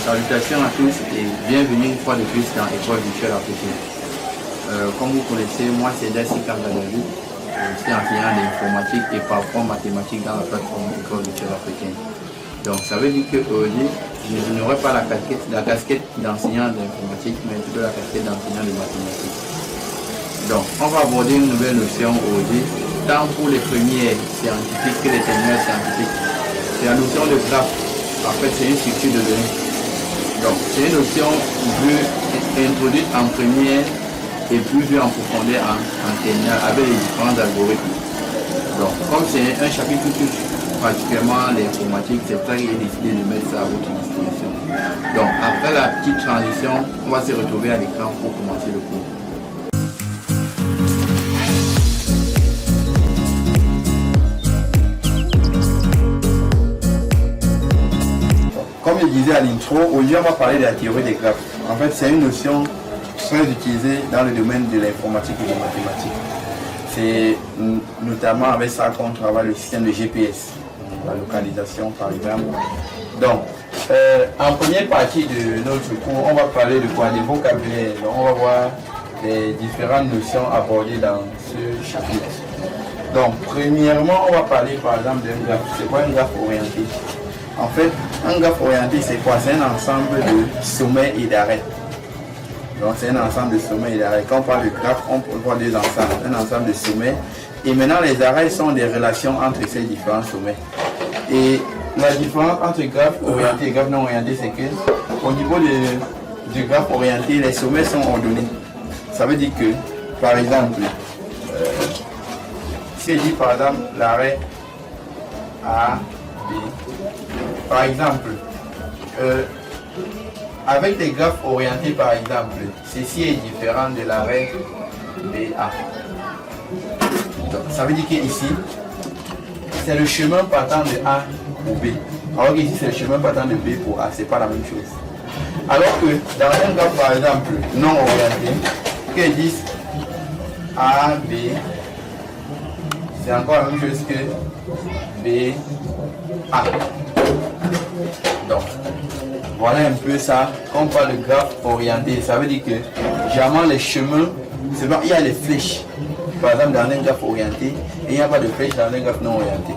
Salutations à tous et bienvenue une fois de plus dans École virtuelle africaine. Comme vous connaissez, moi c'est Dassi Kangadali. Je suis enseignant d'informatique et parfois mathématiques dans la plateforme École virtuelle africaine. Donc ça veut dire qu'aujourd'hui, je n'aurai pas la casquette d'enseignant d'informatique, mais plutôt la casquette d'enseignant de mathématiques. Donc on va aborder une nouvelle notion aujourd'hui, tant pour les premiers scientifiques que les terminales scientifiques. C'est la notion de graphe. En fait, c'est une structure de données. Donc, c'est une notion introduite en première et plus vue en profondeur en terminale avec les différents algorithmes. Donc, comme c'est un chapitre qui touche particulièrement l'informatique, c'est ça qu'il est décidé de mettre ça à votre disposition. Donc, après la petite transition, on va se retrouver à l'écran pour commencer le cours. Comme je disais à l'intro, aujourd'hui on va parler de la théorie des graphes. En fait, c'est une notion très utilisée dans le domaine de l'informatique et des mathématiques. C'est notamment avec ça qu'on travaille le système de GPS, la localisation par exemple. Donc, en première partie de notre cours, on va parler de quoi? Des vocabulaires. Donc, on va voir les différentes notions abordées dans ce chapitre. Donc, premièrement, on va parler par exemple d'un graphe. C'est quoi un graphe orienté? En fait, un graphe orienté, c'est quoi? C'est un ensemble de sommets et d'arrêts. Donc, c'est un ensemble de sommets et d'arrêts. Quand on parle de graphe, on peut voir deux ensembles. Un ensemble de sommets. Et maintenant, les arrêts sont des relations entre ces différents sommets. Et la différence entre graphe orienté et graphe non orienté, c'est que au niveau du graphe orienté, les sommets sont ordonnés. Ça veut dire que, par exemple, si je dis par exemple l'arrêt A, B, par exemple, avec des graphes orientés, par exemple, ceci est différent de l'arrêt BA. Donc, ça veut dire qu'ici, c'est le chemin partant de A pour B. Alors qu'ici, c'est le chemin partant de B pour A. C'est pas la même chose. Alors que dans un graphe, par exemple, non orienté, qu'ils disent A, B, c'est encore la même chose que B, A. Donc, voilà un peu ça. Quand on parle de graphe orienté, ça veut dire que généralement les chemins, il y a les flèches. Par exemple, dans un graphe orienté, et il n'y a pas de flèches dans un graphe non orienté.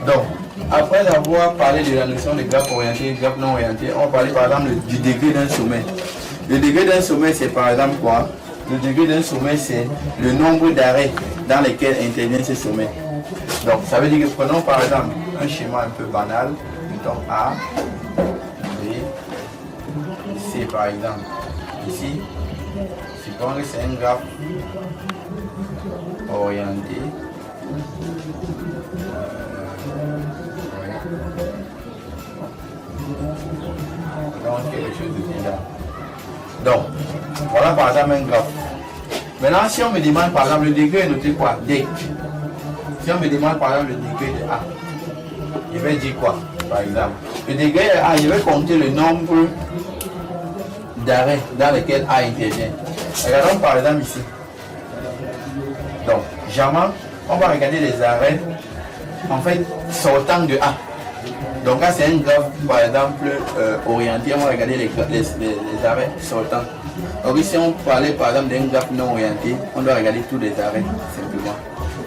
Donc, après avoir parlé de la notion de graphe orienté et graphe non orienté, on va parler par exemple du degré d'un sommet. Le degré d'un sommet, c'est par exemple quoi? Le degré d'un sommet, c'est le nombre d'arrêts dans lesquels intervient ce sommet. Donc, ça veut dire que prenons par exemple un schéma un peu banal, mettons A, B, C par exemple. Ici, supposons que c'est un graphe orienté. Donc, quelque chose de bizarre. Donc, voilà par exemple un graphe. Maintenant, si on me demande par exemple le degré est noté quoi? D. Si on me demande par exemple le degré de A, je vais dire quoi par exemple? Le degré de A, je vais compter le nombre d'arrêts dans lesquels A intervient. Regardons par exemple ici. Donc, jamais, on va regarder les arrêts en fait sortant de A. Donc là c'est un graphe par exemple orienté, on va regarder les arrêts sortants. Donc ici on parlait par exemple d'un graphe non orienté, on doit regarder tous les arrêts simplement.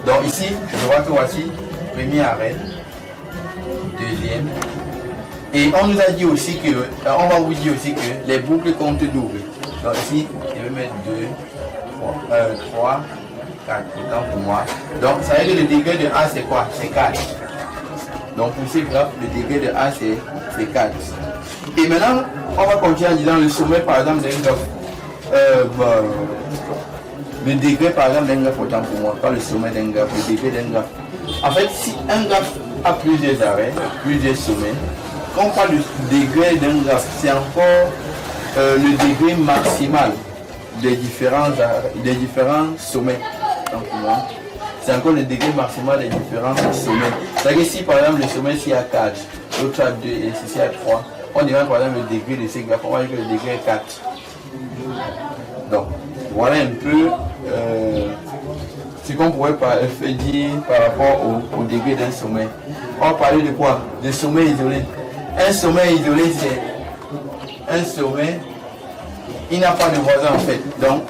Donc ici, je vois que voici premier arrêt, deuxième. Et on nous a dit aussi que, on va vous dire aussi que les boucles comptent double. Donc ici, je vais mettre 2, 3, 4, autant pour moi. Donc ça veut dire que le degré de A c'est quoi? C'est 4. Donc pour ces graphes, le degré de A c'est 4. Et maintenant, on va continuer en disant le sommet par exemple d'un graphe. Le degré par exemple d'un graphe, autant pour moi, pas le sommet d'un graphe, le degré d'un graphe. En fait, si un graphe a plusieurs arrêts, plusieurs sommets, quand on parle du degré d'un graphe, c'est encore le degré maximal des différents sommets. Donc pour moi, c'est encore le degré maximal des différents sommets. C'est-à-dire que si par exemple le sommet ici a 4, l'autre a 2 et ceci a 3, on dirait par exemple le degré de ces graphes, on va dire que le degré est 4. Donc, voilà un peu ce qu'on pourrait dire par rapport au degré d'un sommet. On va parler de quoi? De sommet isolé. Un sommet isolé, un sommet, il n'y a pas de voisin en fait. Donc,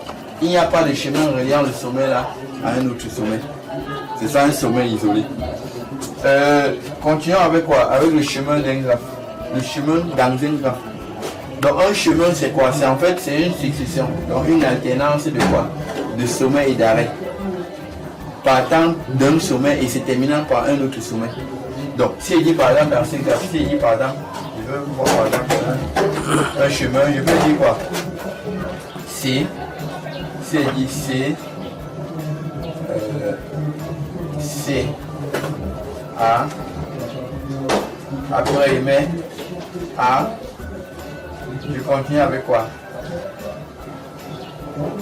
il n'y a pas de chemin reliant le sommet là à un autre sommet. C'est ça un sommet isolé. Continuons avec quoi? Avec le chemin d'un graphe. Le chemin dans un graphe. Donc un chemin c'est quoi? C'est en fait c'est une succession. Donc une alternance de quoi? De sommet et d'arrêt. Partant d'un sommet et se terminant par un autre sommet. Donc si je dis par exemple dans ce graphe, si je dis par exemple, je veux voir par exemple un chemin, je peux dire quoi? C. Si je dis C. C. A. Après il met A. Je continue avec quoi?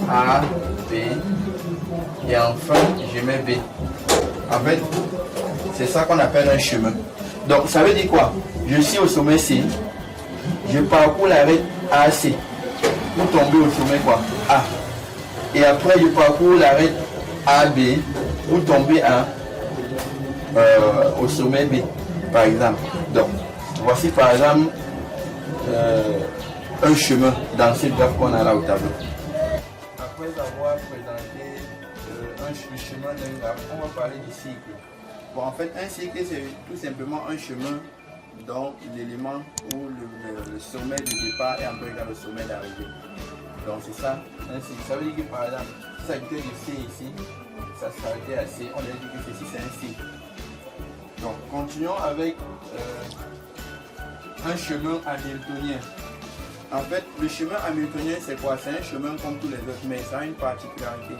A, B. Et enfin, je mets B. En fait, c'est ça qu'on appelle un chemin. Donc, ça veut dire quoi? Je suis au sommet C. Je parcours l'arête AC. Pour tomber au sommet quoi? A. Et après, je parcours l'arête AB. Pour tomber au sommet B. Par exemple. Donc, voici par exemple un chemin dans ce graphe qu'on a là au tableau. Après avoir présenté le chemin d'un graphe, on va parler du cycle. Bon, en fait, un cycle, c'est tout simplement un chemin dont l'élément ou le sommet de départ est en égal au sommet d'arrivée. Donc, c'est ça, un cycle. Ça veut dire que par exemple, si ça était de C ici, ça s'arrêtait à C, on a dit que ceci c'est un cycle. Donc, continuons avec un chemin hamiltonien. En fait, le chemin hamiltonien, c'est quoi? C'est un chemin comme tous les autres, mais ça a une particularité.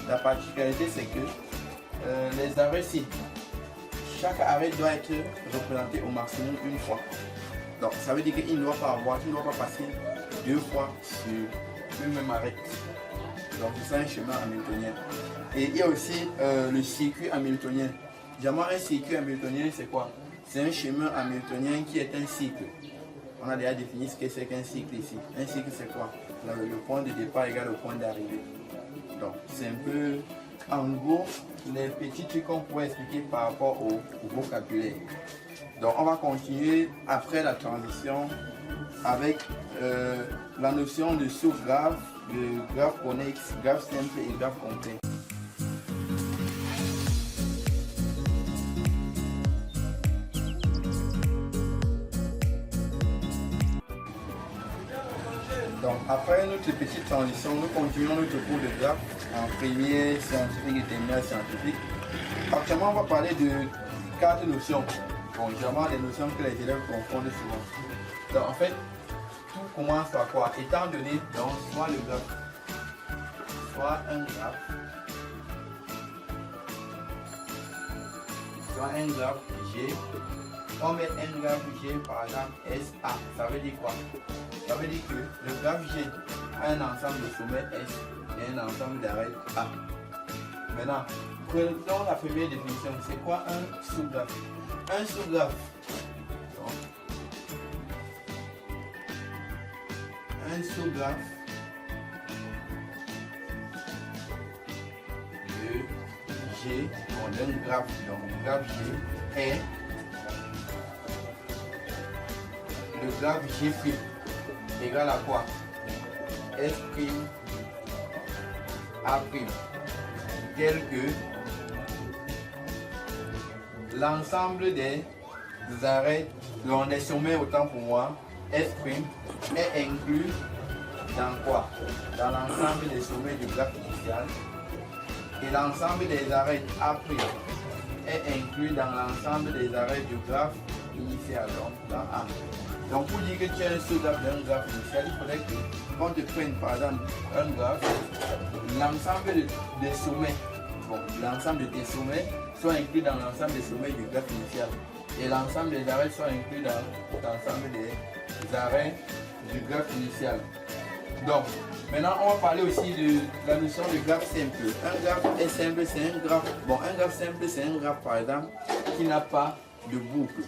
La particularité, c'est que les arrêts ci, chaque arrêt doit être représenté au maximum une fois. Donc, ça veut dire qu'il ne doit pas passer deux fois sur une même arrêt. Donc, c'est ça un chemin hamiltonien. Et il y a aussi le circuit hamiltonien. Généralement, un circuit hamiltonien, c'est quoi? C'est un chemin hamiltonien qui est un cycle. On a déjà défini ce que c'est qu'un cycle ici. Un cycle, c'est quoi? Le point de départ égale au point d'arrivée. Donc, c'est un peu, en gros, les petits trucs qu'on pourrait expliquer par rapport au vocabulaire. Donc, on va continuer après la transition avec la notion de sous-graphe, de graphe connexe, graphe simple et graphe complet. Donc, après notre petite transition, nous continuons notre cours de graphe en première scientifique et terminale scientifique. Actuellement, on va parler de 4 notions. Bon, généralement, des notions que les élèves confondent souvent. Donc, en fait, tout commence par quoi? Étant donné, donc, soit le graphe, soit un graphe, G. On met un graphe G par exemple SA. Ça veut dire quoi? Ça veut dire que le graphe G a un ensemble de sommets S et un ensemble d'arrêts A. Maintenant, prenons la première définition. C'est quoi un sous-graphe? Un sous-graphe. Un sous-graphe de G, d'un graphe, donc le graphe G est le graphe G' égale à quoi? S' A', tel que l'ensemble des arrêts, des sommets autant pour moi, S' est inclus dans quoi? Dans l'ensemble des sommets du graphe initial. Et l'ensemble des arrêts A' est inclus dans l'ensemble des arrêts du graphe initial, donc dans A. Donc pour dire que tu as un sous-graphe d'un graphe initial, il faudrait qu'on te prenne par exemple un graphe, l'ensemble des sommets, bon, l'ensemble de tes sommets soit inclus dans l'ensemble des sommets du graphe initial. Et l'ensemble des arrêts soit inclus dans l'ensemble des arrêts du graphe initial. Donc, maintenant on va parler aussi de la notion de graphe simple. Un graphe est simple, c'est un graphe. Bon, un graphe simple, c'est un graphe par exemple qui n'a pas de boucle.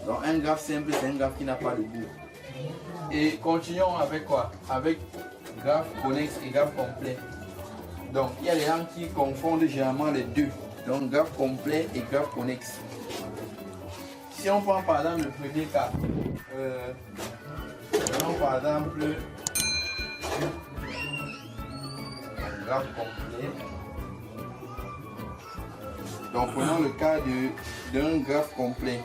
Donc un graphe simple, c'est un graphe qui n'a pas de boucle. Et continuons avec quoi? Avec graphe connexe et graphe complet. Donc il y a des gens qui confondent généralement les deux. Donc graphe complet et graphe connexe. Si on prend par exemple le premier cas, on par exemple un graphe complet. Donc prenons le cas d'un graphe complet.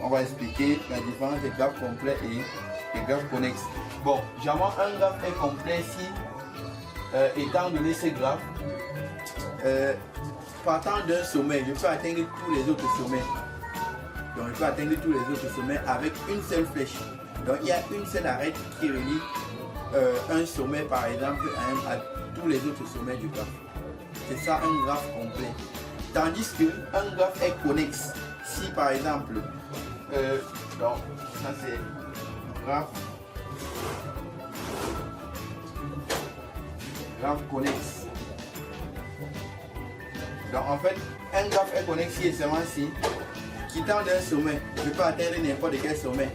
On va expliquer la différence des graphes complets et des graphes connexes. Bon, généralement un graphe est complet si, étant donné ces graphes, partant d'un sommet, je peux atteindre tous les autres sommets. Donc je peux atteindre tous les autres sommets avec une seule flèche. Donc il y a une seule arête qui relie un sommet par exemple à tous les autres sommets du graphe. C'est ça un graphe complet. Tandis qu'un graphe est connexe. Si par exemple, donc ça c'est graphe connexe. Donc en fait, un graphe est connexe si et seulement si, quittant d'un sommet, je peux atteindre n'importe quel sommet,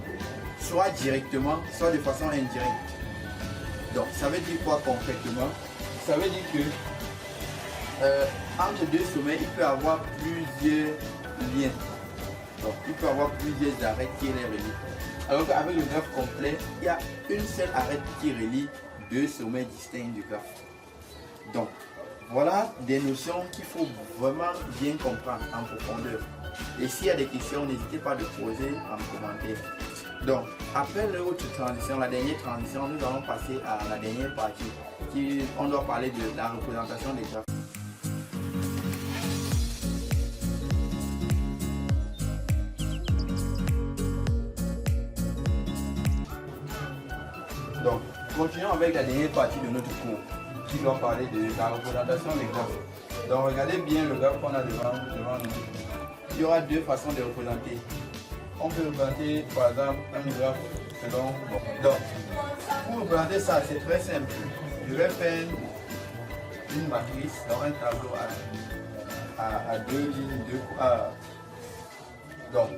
soit directement, soit de façon indirecte. Donc ça veut dire quoi concrètement? Ça veut dire que entre deux sommets, il peut y avoir plusieurs liens. Donc il peut y avoir plusieurs arêtes qui les relient. Alors qu'avec le graphe complet, il y a une seule arête qui relie deux sommets distincts du graphe. Donc voilà des notions qu'il faut vraiment bien comprendre en profondeur. Et s'il y a des questions, n'hésitez pas à les poser en commentaire. Donc, après l'autre transition, la dernière transition, nous allons passer à la dernière partie. On doit parler de la représentation des graphes. Donc, continuons avec la dernière partie de notre cours qui doit parler de la représentation des graphes. Donc, regardez bien le graphe qu'on a devant nous. Il y aura deux façons de représenter. On peut représenter par exemple un graphe selon. Donc, pour représenter ça, c'est très simple. Je vais faire une matrice dans un tableau à deux lignes, donc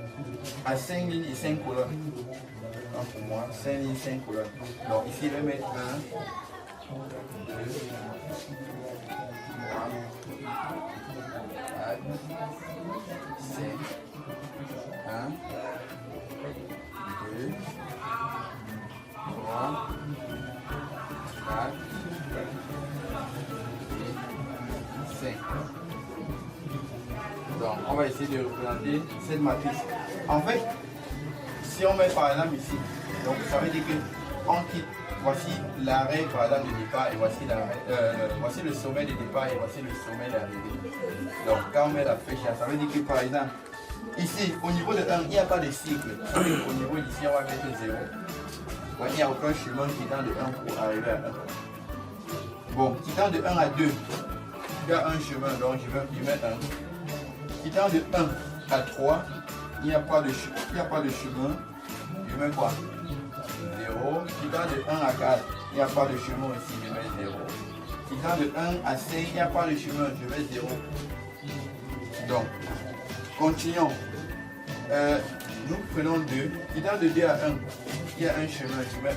à 5 lignes et 5 colonnes. Donc pour moi, 5 lignes, 5 colonnes. Donc ici, je vais mettre 1, 2, 3, 4, 5, 1, 2, 3, 4 et 5. Donc on va essayer de représenter cette matrice. En fait, si on met par exemple ici, donc ça veut dire que on quitte, voici l'arrêt par exemple de départ et voici voici le sommet de départ et voici le sommet d'arrivée. Donc quand on met la flèche là, ça veut dire que par exemple ici au niveau de 1, il n'y a pas de cycle. Au niveau d'ici on va mettre 0. Donc, il n'y a aucun chemin quittant de 1 pour arriver à 1. Bon, quittant de 1 à 2, il y a un chemin, donc je vais y mettre 1. Quittant de 1 à 3, il n'y a pas de chemin, je mets quoi? 0. Quittant de 1 à 4, il n'y a pas de chemin ici, je mets 0. Quittant de 1 à 5, il n'y a pas de chemin, je mets 0. Donc, continuons. Nous prenons 2. Quittant de 2 à 1, il y a un chemin, je mets 1.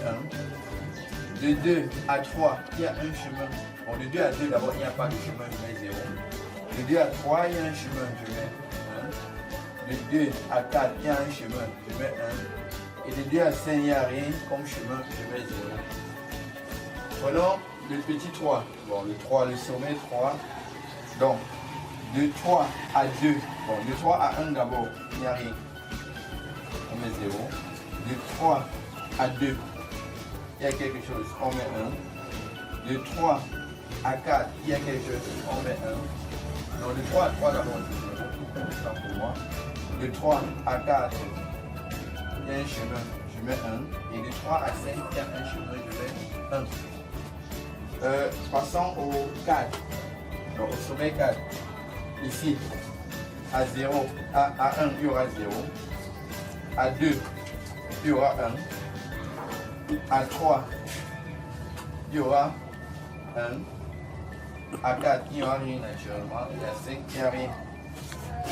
De 2 à 3, il y a un chemin. Bon, de 2 à 2, d'abord, il n'y a pas de chemin, je mets 0. De 2 à 3, il y a un chemin, je mets 1. De 2 à 4, il y a un chemin, je mets 1. Et de 2 à 5, il n'y a rien comme chemin, je mets 0. Prenons le petit 3. Bon, le 3, le sommet 3. Donc, de 3 à 2, bon, de 3 à 1 d'abord, il n'y a rien. On met 0. De 3 à 2, il y a quelque chose, on met 1. De 3 à 4, il y a quelque chose, on met 1. Donc de 3 à 3 d'abord, c'est 0, pour moi. De 3 à 4, il y a un chemin, je mets 1. Et de 3 à 5, il y a un chemin, je mets 1. Passons au 4, donc au sommet 4. Ici, à 0, à 1, il y aura 0. À 2, il y aura 1. À 3, il y aura 1. À 4, il n'y aura rien naturellement. Et à 5, il n'y a rien.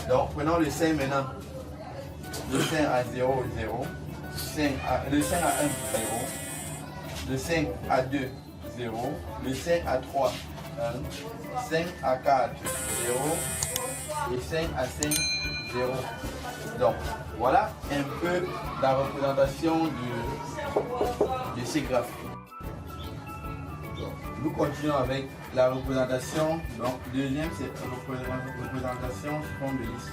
Donc, prenons le 5 maintenant. Le 5 à 0, 0. Le 5 à 1, 0. Le 5 à 2, 0. Le 5 à 3, 1. 5 à 4, 0. Et 5 à 5, 0. Donc, voilà un peu la représentation de ces graphes. Donc, nous continuons avec la représentation. Donc, deuxième, c'est représentation sous forme de liste.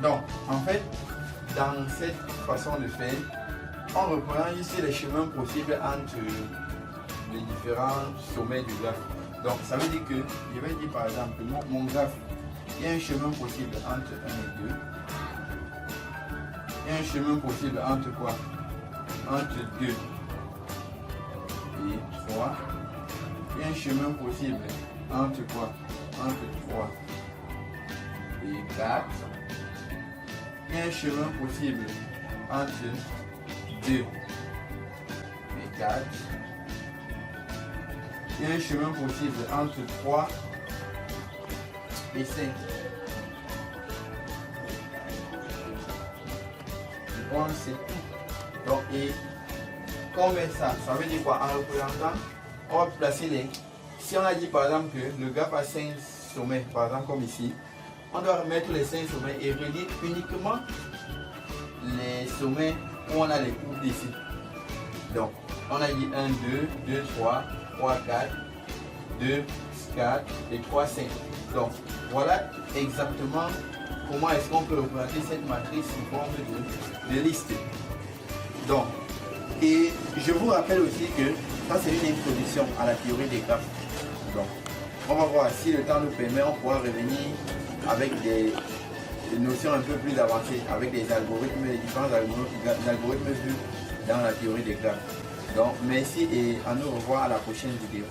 Donc, en fait, dans cette façon de faire, on reprend ici les chemins possibles entre les différents sommets du graphe. Donc, ça veut dire que, je vais dire par exemple, mon graphe, il y a un chemin possible entre 1 et 2. Il y a un chemin possible entre quoi? Entre 2 et 3. Il y a un chemin possible entre quoi? Entre 3 et 4. Il y a un chemin possible entre 2 et 4. Il y a un chemin possible entre 3 et 5. Je pense que c'est tout. Donc, et qu'on met ça, ça veut dire quoi? En représentant, on va placer les... Si on a dit par exemple que le graphe a 5 sommets, par exemple comme ici, on doit remettre les 5 sommets et relire uniquement les sommets où on a les courbes ici. Donc, on a dit 1, 2, 2, 3, 3, 4, 2, 4 et 3, 5. Donc, voilà exactement comment est-ce qu'on peut représenter cette matrice sous forme de liste. Donc, et je vous rappelle aussi que ça c'est une introduction à la théorie des graphes. Donc, on va voir si le temps nous permet, on pourra revenir avec des notions un peu plus avancées, avec des algorithmes, les différents algorithmes vus dans la théorie des graphes. Donc, merci et à nous revoir à la prochaine vidéo.